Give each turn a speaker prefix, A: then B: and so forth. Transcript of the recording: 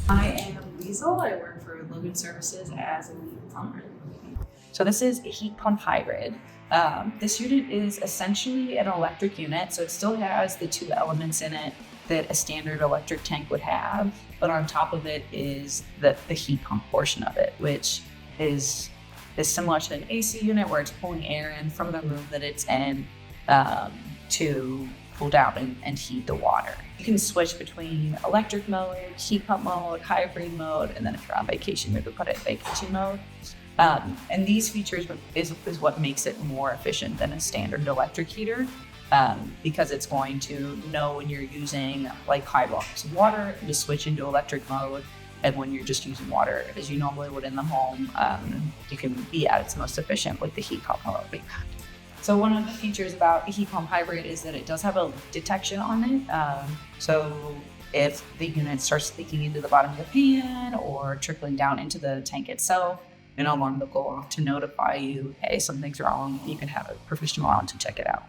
A: I am Liesl. I work for Logan Services as a lead plumber. So this is a heat pump hybrid. This unit is essentially an electric unit, so it still has the two elements in it that a standard electric tank would have, but on top of it is the heat pump portion of it, which is similar to an AC unit where it's pulling air in from the room that it's in to cool down and heat the water. You can switch between electric mode, heat pump mode, hybrid mode, and then if you're on vacation, you could put it in vacation mode. And these features is what makes it more efficient than a standard electric heater, because it's going to know when you're using like high volumes of water to switch into electric mode, and when you're just using water as you normally would in the home, you can be at its most efficient with the heat pump mode. So one of the features about the heat pump hybrid is that it does have a leak detection on it. So if the unit starts leaking into the bottom of the pan or trickling down into the tank itself, an alarm will go off to notify you, hey, something's wrong. You can have a professional on to check it out.